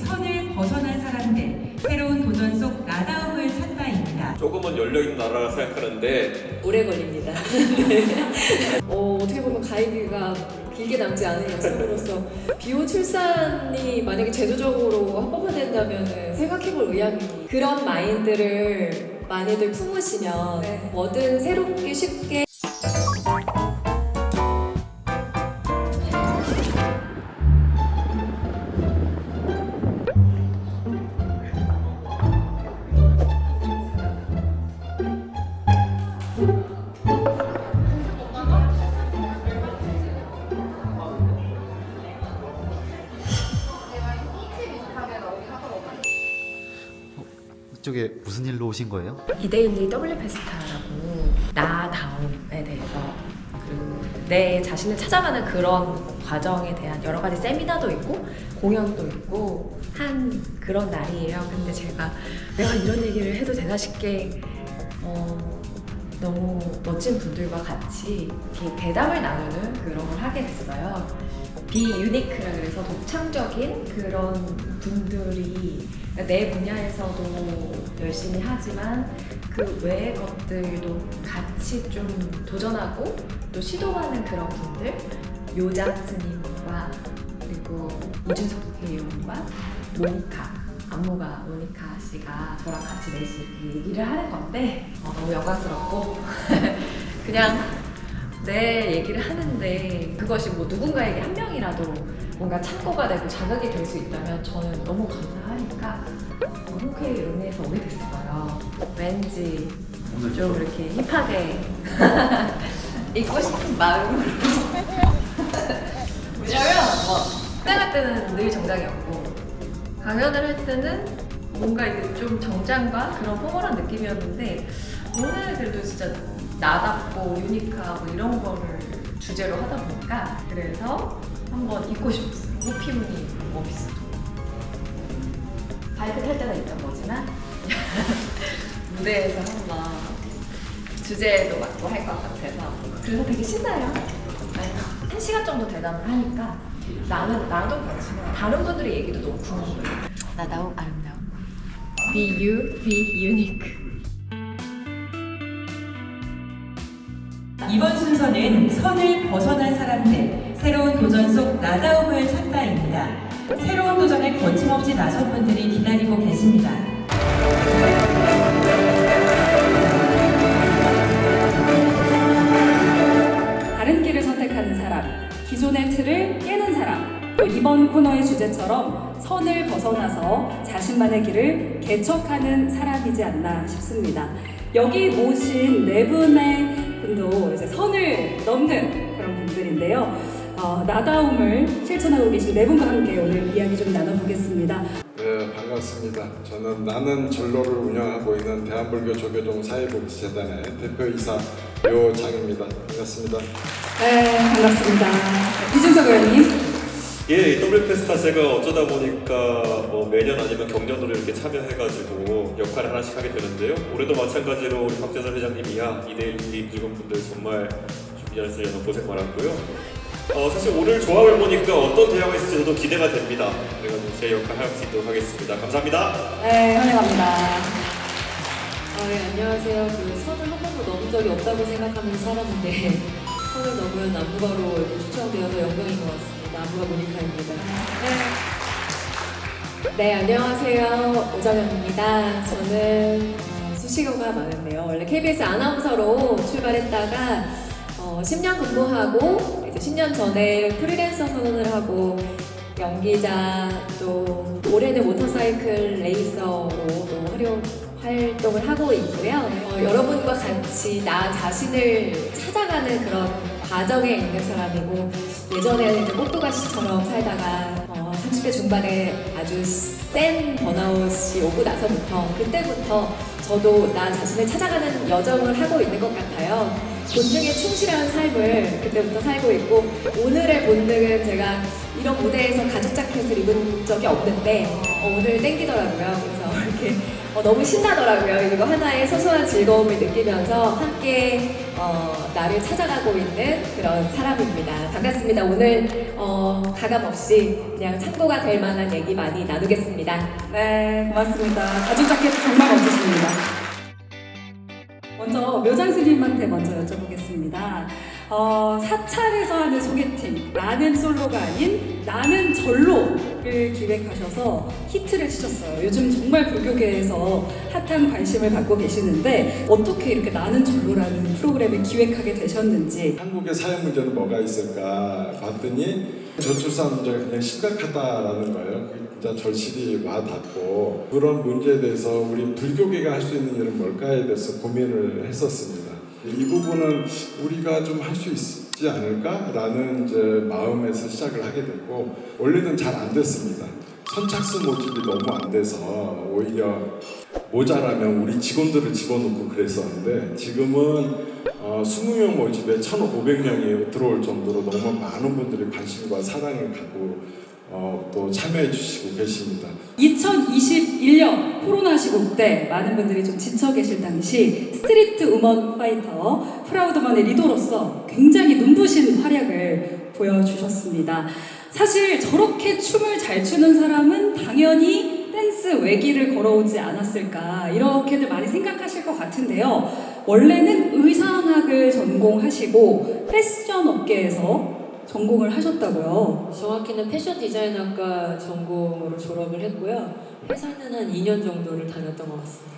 선을 벗어난 사람들, 새로운 도전 속 나다움을 찾다입니다. 조금은 열려있는 나라라 생각하는데 오래 걸립니다. 어떻게 보면 가입기가 길게 남지 않은 약속으로서 비혼 출산이 만약에 제도적으로 합법화된다면 생각해볼 의향이 그런 마인드를 많이들 품으시면 뭐든 새롭게 쉽게 이쪽에 무슨 일로 오신 거예요? 이데일리 W 페스타라고 나다움에 대해서 내 자신을 찾아가는 그런 과정에 대한 여러 가지 세미나도 있고 공연도 있고 한 그런 날이에요. 근데 제가 내가 이런 얘기를 해도 되나 싶게 너무 멋진 분들과 같이 이렇게 대담을 나누는 그런 걸 하게 됐어요. 비유니크라 그래서 독창적인 그런 분들이 내 분야에서도 열심히 하지만 그 외의 것들도 같이 좀 도전하고 또 시도하는 그런 분들, 요장 스님과 그리고 이준석 국회의원과 모니카, 안무가 모니카 씨가 저랑 같이 넷이 이렇게 얘기를 하는 건데 너무 영광스럽고 그냥 내 얘기를 하는데 그것이 뭐 누군가에게 한 명이라도 뭔가 참고가 되고 자극이 될 수 있다면 저는 너무 감사하니까 흔쾌히 응해서 오게 됐어요. 왠지 좀 이렇게 힙하게 입고 싶은 마음으로 왜냐면 그때 때는 늘 정장이었고 강연을 할 때는 뭔가 이게 좀 정장과 그런 포멀한 느낌이었는데 오늘 그래도 진짜 나답고 유니크하고 이런 거를 주제로 하다 보니까 그래서 한번 입고 싶었어요. 호피무늬 원피스도 바이크 탈 때가 있던 거지만 무대에서 한번 주제도 맡고 할 것 같아서 그래서 되게 신나요. 1시간 정도 대담을 하니까 나도 그렇지만 다른 분들의 얘기도 너무 궁금해요. 나다움 아름다움 Be you, be unique. 이번 순서는 선을 벗어난 사람들, 새로운 도전 속 나다움을 찾다입니다. 새로운 도전에 거침없이 나선 분들이 기다리고 계십니다. 다른 길을 선택하는 사람, 기존의 틀을 깨는 사람, 또 이번 코너의 주제처럼 선을 벗어나서 자신만의 길을 개척하는 사람이지 않나 싶습니다. 여기 모신 네 분의 분도 이제 선을 넘는 그런 분들인데요. 나다움을 실천하고 계신 네 분과 함께 오늘 이야기 좀 나눠보겠습니다. 네, 반갑습니다. 저는 나는 전로를 운영하고 있는 대한불교 조계종 사회복지재단의 대표이사 료장입니다. 반갑습니다. 네, 반갑습니다. 이준석 의원님. 예, W 페스타 제가 어쩌다 보니까 뭐 매년 아니면 경년으로 이렇게 참여해가지고 역할을 하나씩 하게 되는데요. 올해도 마찬가지로 우리 박재선 회장님이야 이데일리 직원분들 정말 준비하셔서 고생 많았고요. 사실 오늘 조합을 보니까 어떤 대화가 있을지 저도 기대가 됩니다. 그래가지고 제 역할 할 수 있도록 하겠습니다. 감사합니다. 네, 환영합니다. 네, 안녕하세요. 선을 한 번도 넘은 적이 없다고 생각하는 사람인데 선을 넘은 안무가로 이렇게 추천되어서 영광인 것 같습니다. 안무가 모니카입니다. 네, 안녕하세요. 오정현입니다. 저는 수식어가 많은데요. 원래 KBS 아나운서로 출발했다가 10년 근무하고 이제 10년 전에 프리랜서 선언을 하고 연기자 또 올해는 모터사이클 레이서로 또 활동을 하고 있고요. 여러분과 같이 나 자신을 찾아가는 그런 과정에 있는 사람이고 예전에는 이제 꽃두가시처럼 살다가 30대 중반에 아주 센 번아웃이 오고 나서부터 그때부터 저도 나 자신을 찾아가는 여정을 하고 있는 것 같아요. 본능에 충실한 삶을 그때부터 살고 있고 오늘의 본능은 제가 이런 무대에서 가죽 자켓을 입은 적이 없는데 오늘 땡기더라고요. 그래서 이렇게 너무 신나더라고요. 이거 하나의 소소한 즐거움을 느끼면서 함께 나를 찾아가고 있는 그런 사람입니다. 반갑습니다. 오늘 가감 없이 그냥 참고가 될 만한 얘기 많이 나누겠습니다. 네, 고맙습니다. 가죽 자켓 정말 멋지십니다. 먼저 묘장스님한테 먼저 여쭤보겠습니다. 사찰에서 하는 소개팅, 나는 솔로가 아닌 나는 절로를 기획하셔서 히트를 치셨어요. 요즘 정말 불교계에서 핫한 관심을 갖고 계시는데 어떻게 이렇게 나는 절로라는 프로그램을 기획하게 되셨는지. 한국의 사회 문제는 뭐가 있을까 봤더니 저출산 문제가 굉장히 심각하다라는 거예요. 그게 진짜 절실히 와닿고 그런 문제에 대해서 우리 불교계가 할 수 있는 일은 뭘까에 대해서 고민을 했었습니다. 이 부분은 우리가 좀 할 수 있지 않을까라는 이제 마음에서 시작을 하게 됐고 원래는 잘 안 됐습니다. 선착순 모집이 너무 안 돼서 오히려 모자라면 우리 직원들을 집어넣고 그랬었는데 지금은 20명 모집에 1,500명이 들어올 정도로 너무 많은 분들이 관심과 사랑을 갖고 또 참여해 주시고 계십니다. 2021년 코로나 시국 때 많은 분들이 좀 지쳐 계실 당시 스트리트 우먼 파이터 프라우드먼의 리더로서 굉장히 눈부신 활약을 보여주셨습니다. 사실 저렇게 춤을 잘 추는 사람은 당연히 댄스 외길을 걸어오지 않았을까 이렇게들 많이 생각하실 것 같은데요. 원래는 의상학을 전공하시고 패션 업계에서 전공을 하셨다고요. 정확히는 패션 디자인학과 전공으로 졸업을 했고요. 회사는 한 2년 정도를 다녔던 것 같습니다.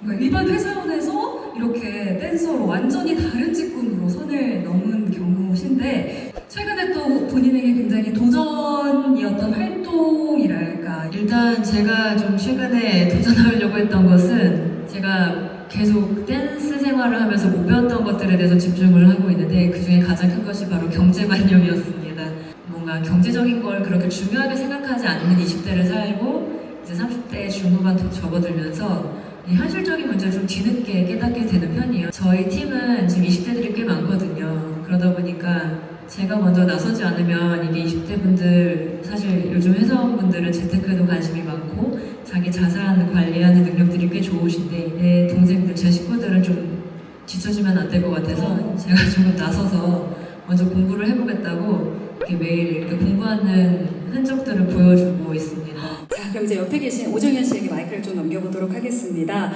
그러니까 일반 회사원에서 이렇게 댄서로 완전히 다른 직군으로 선을 넘은 경우신데 최근에 또 본인에게 굉장히 도전이었던 활동이랄까. 일단 제가 좀 최근에 도전하려고 했던 것은 제가 계속 댄스 생활을 하면서 못 배웠던 것들에 대해서 집중을 하고 있는데 그 중에 가장 큰 것이 바로 경제관념이었습니다. 뭔가 경제적인 걸 그렇게 중요하게 생각하지 않는 20대를 살고 이제 30대 중후반 접어들면서 이 현실적인 문제를 좀 뒤늦게 깨닫게 되는 편이에요. 저희 팀은 지금 20대들이 꽤 많거든요. 그러다 보니까 제가 먼저 나서지 않으면 이게 20대 분들, 사실 요즘 회사원분들은 재테크에도 관심이 많고 자기 자산 관리하는 능력들이 꽤 좋으신데 내 동생들, 제 식구들은 좀 뒤처지면 안 될 것 같아서 제가 조금 나서서 먼저 공부를 해보겠다고 이렇게 매일 이렇게 공부하는 흔적들을 보여주고 있습니다. 자, 그럼 이제 옆에 계신 오정현 씨에게 마이크를 좀 넘겨보도록 하겠습니다.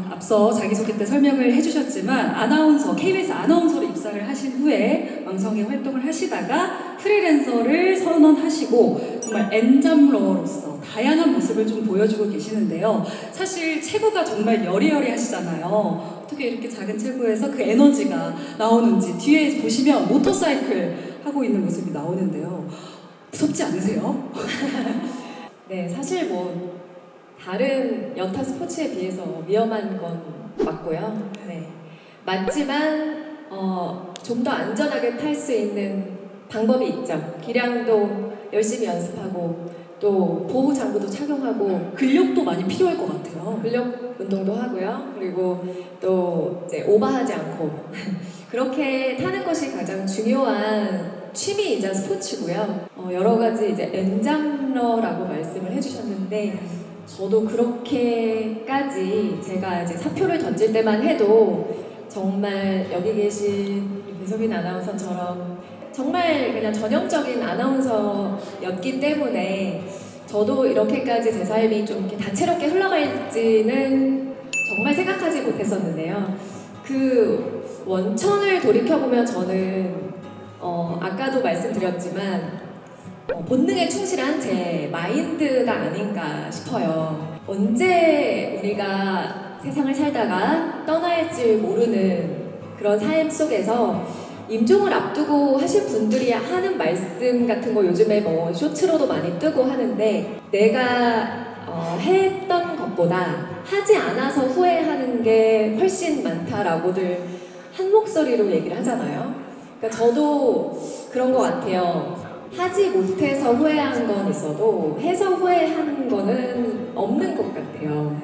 앞서 자기소개 때 설명을 해주셨지만 KBS 아나운서로 입사를 하신 후에 왕성히 활동을 하시다가 프리랜서를 선언하시고 정말 엔잡러로서 다양한 모습을 좀 보여주고 계시는데요. 사실 체구가 정말 여리여리하시잖아요. 어떻게 이렇게 작은 체구에서 그 에너지가 나오는지 뒤에 보시면 모터사이클 하고 있는 모습이 나오는데요. 무섭지 않으세요? 네, 사실 뭐 다른 여타 스포츠에 비해서 위험한 건 맞고요. 네, 맞지만 좀 더 안전하게 탈 수 있는 방법이 있죠. 기량도 열심히 연습하고 또 보호 장구도 착용하고 근력도 많이 필요할 것 같아요. 근력 운동도 하고요. 그리고 또 이제 오버하지 않고 그렇게 타는 것이 가장 중요한 취미이자 스포츠고요. 여러 가지 이제 엔잡러라고 말씀을 해주셨는데 저도 그렇게까지 제가 이제 사표를 던질 때만 해도 정말 여기 계신 배소빈 아나운서처럼 정말 그냥 전형적인 아나운서였기 때문에 저도 이렇게까지 제 삶이 좀 이렇게 다채롭게 흘러갈지는 정말 생각하지 못했었는데요. 그 원천을 돌이켜보면 저는 아까도 말씀드렸지만 본능에 충실한 제 마인드가 아닌가 싶어요. 언제 우리가 세상을 살다가 떠날지 모르는 그런 삶 속에서 임종을 앞두고 하신 분들이 하는 말씀 같은 거 요즘에 뭐 쇼츠로도 많이 뜨고 하는데 내가 했던 것보다 하지 않아서 후회하는 게 훨씬 많다라고들 한 목소리로 얘기를 하잖아요. 그러니까 저도 그런 것 같아요. 하지 못해서 후회하는 건 있어도 해서 후회하는 거는 없는 것 같아요.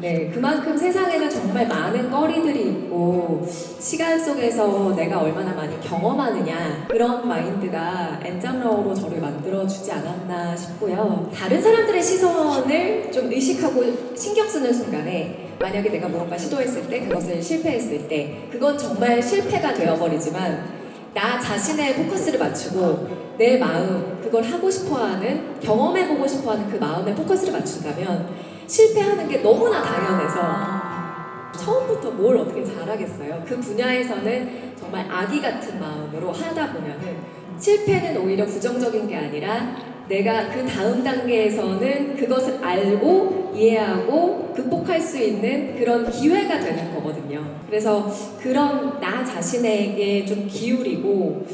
네, 그만큼 세상에는 정말 많은 거리들이 있고 시간 속에서 내가 얼마나 많이 경험하느냐 그런 마인드가 엔장러로 저를 만들어주지 않았나 싶고요. 다른 사람들의 시선을 좀 의식하고 신경 쓰는 순간에 만약에 내가 무언가 시도했을 때 그것을 실패했을 때 그건 정말 실패가 되어버리지만 나 자신의 포커스를 맞추고 내 마음, 그걸 하고 싶어하는, 경험해보고 싶어하는 그 마음에 포커스를 맞춘다면 실패하는 게 너무나 당연해서 처음부터 뭘 어떻게 잘하겠어요. 그 분야에서는 정말 아기 같은 마음으로 하다 보면은 실패는 오히려 부정적인 게 아니라 내가 그 다음 단계에서는 그것을 알고 이해하고 극복할 수 있는 그런 기회가 되는 거거든요. 그래서 그런 나 자신에게 좀 기울이고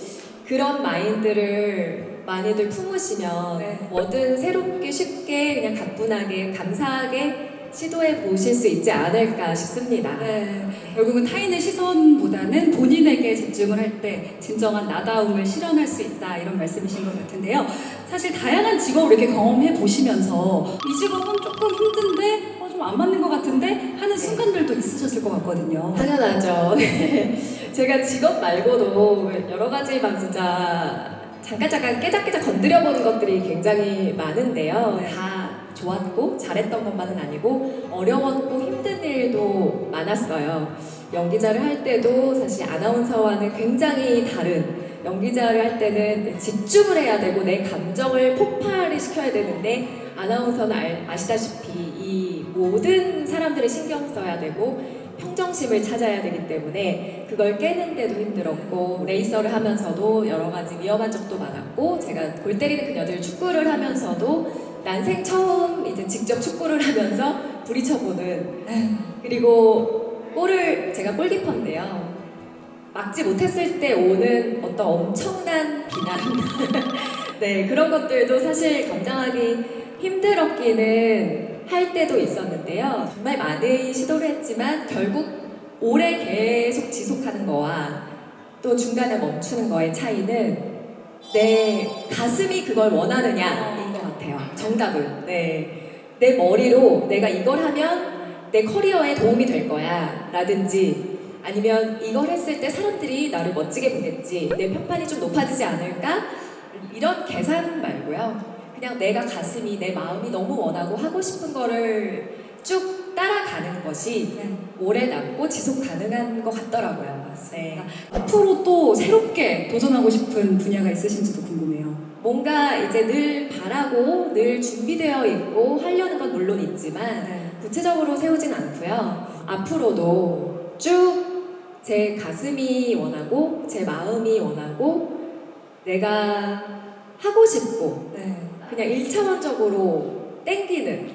그런 마인드를 많이들 품으시면 뭐든 새롭게 쉽게 그냥 가뿐하게 감사하게 시도해 보실 수 있지 않을까 싶습니다. 네, 결국은 타인의 시선보다는 본인에게 집중을 할 때 진정한 나다움을 실현할 수 있다 이런 말씀이신 것 같은데요. 사실 다양한 직업을 이렇게 경험해 보시면서 이 직업은 조금 힘든데 좀 안 맞는 것 같은데 하는 순간들도 있으셨을 것 같거든요. 당연하죠. 네. 제가 직업 말고도 여러 가지 막 진짜 잠깐 깨작깨작 건드려보는 것들이 굉장히 많은데요. 다 좋았고 잘했던 것만은 아니고 어려웠고 힘든 일도 많았어요. 연기자를 할 때도 사실 아나운서와는 굉장히 다른, 연기자를 할 때는 집중을 해야 되고 내 감정을 폭발을 시켜야 되는데 아나운서는 아시다시피 이 모든 사람들을 신경 써야 되고 평정심을 찾아야 되기 때문에 그걸 깨는데도 힘들었고 레이서를 하면서도 여러 가지 위험한 적도 많았고 제가 골 때리는 그녀들 축구를 하면서도 난생 처음 이제 직접 축구를 하면서 부딪혀보는 그리고 제가 골키퍼인데요. 막지 못했을 때 오는 어떤 엄청난 비난 네, 그런 것들도 사실 감당하기 힘들었기는 할 때도 있었는데요. 정말 많은 시도를 했지만 결국 오래 계속 지속하는 거와 또 중간에 멈추는 거의 차이는 내 가슴이 그걸 원하느냐인 것 같아요. 정답은. 네. 내 머리로 내가 이걸 하면 내 커리어에 도움이 될 거야 라든지 아니면 이걸 했을 때 사람들이 나를 멋지게 보겠지, 내 평판이 좀 높아지지 않을까, 이런 계산 말고요. 그냥 내가 가슴이, 내 마음이 너무 원하고 하고 싶은 거를 쭉 따라가는 것이 오래 남고 지속 가능한 것 같더라고요. 네. 앞으로 또 새롭게 도전하고 싶은 분야가 있으신지도 궁금해요. 뭔가 이제 늘 바라고 늘 준비되어 있고 하려는 건 물론 있지만 구체적으로 세우진 않고요. 앞으로도 쭉 제 가슴이 원하고 제 마음이 원하고 내가 하고 싶고 그냥 1차원적으로 땡기는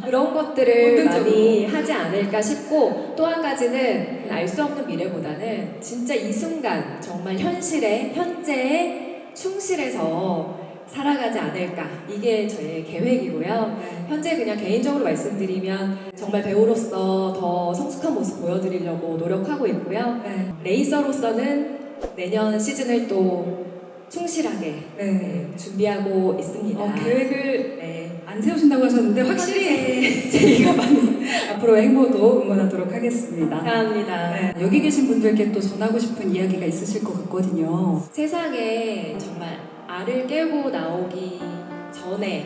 그런 것들을 많이 하지 않을까 싶고 또 한 가지는 알 수 없는 미래보다는 진짜 이 순간 정말 현실에 현재에 충실해서 살아가지 않을까, 이게 저의 계획이고요. 현재 그냥 개인적으로 말씀드리면 정말 배우로서 더 성숙한 모습 보여드리려고 노력하고 있고요. 레이서로서는 내년 시즌을 또 충실하게 준비하고 있습니다. 계획을 안 세우신다고 하셨는데 확실히 저희가 많이 앞으로의 행보도 응원하도록 하겠습니다. 감사합니다. 여기 계신 분들께 또 전하고 싶은 이야기가 있으실 것 같거든요. 세상에 정말 알을 깨고 나오기 전에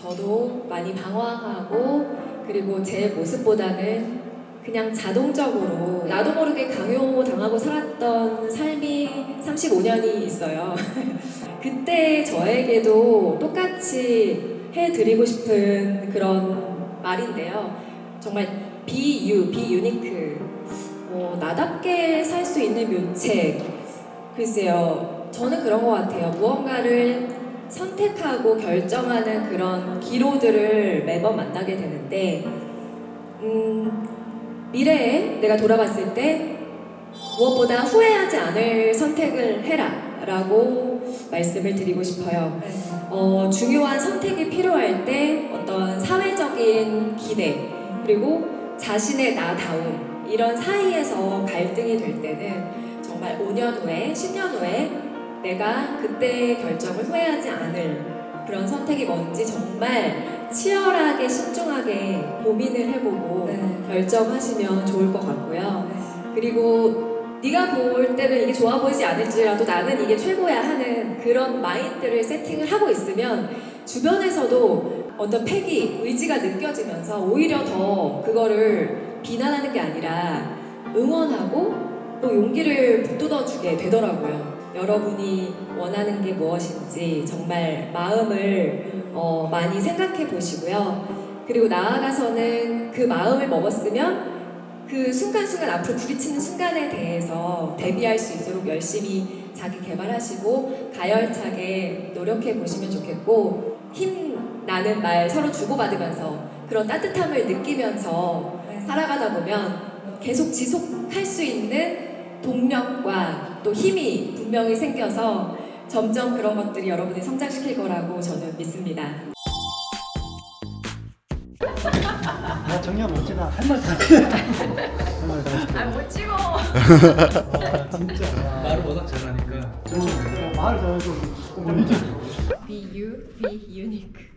저도 많이 방황하고 그리고 제 모습보다는 그냥 자동적으로 나도 모르게 강요당하고 살았던 삶이 35년이 있어요. 그때 저에게도 똑같이 해드리고 싶은 그런 말인데요. 정말 be you, be unique. 나답게 살 수 있는 묘책. 글쎄요, 저는 그런 것 같아요. 무언가를 선택하고 결정하는 그런 기로들을 매번 만나게 되는데 미래에 내가 돌아봤을 때 무엇보다 후회하지 않을 선택을 해라 라고 말씀을 드리고 싶어요. 중요한 선택이 필요할 때 어떤 사회적인 기대 그리고 자신의 나다움 이런 사이에서 갈등이 될 때는 정말 5년 후에 10년 후에 내가 그때 결정을 후회하지 않을 그런 선택이 뭔지 정말 치열하게 신중하게 고민을 해보고 네. 결정하시면 좋을 것 같고요. 그리고 네가 볼 때는 이게 좋아 보이지 않을지라도 나는 이게 최고야 하는 그런 마인드를 세팅을 하고 있으면 주변에서도 어떤 패기, 의지가 느껴지면서 오히려 더 그거를 비난하는 게 아니라 응원하고 또 용기를 북돋아주게 되더라고요. 여러분이 원하는 게 무엇인지 정말 마음을 많이 생각해 보시고요. 그리고 나아가서는 그 마음을 먹었으면 그 순간순간 앞으로 부딪히는 순간에 대해서 대비할 수 있도록 열심히 자기 개발하시고 가열차게 노력해 보시면 좋겠고 힘나는 말 서로 주고받으면서 그런 따뜻함을 느끼면서 살아가다 보면 계속 지속할 수 있는 동력과 또 힘이 분명히 생겨서 점점 그런 것들이 여러분을 성장시킬 거라고 저는 믿습니다. 정리가 멋지다. 할말 다 했어. 아못 찍어. 진짜. 말을 워낙 잘하니까. 말을 잘해서 Be you, be unique.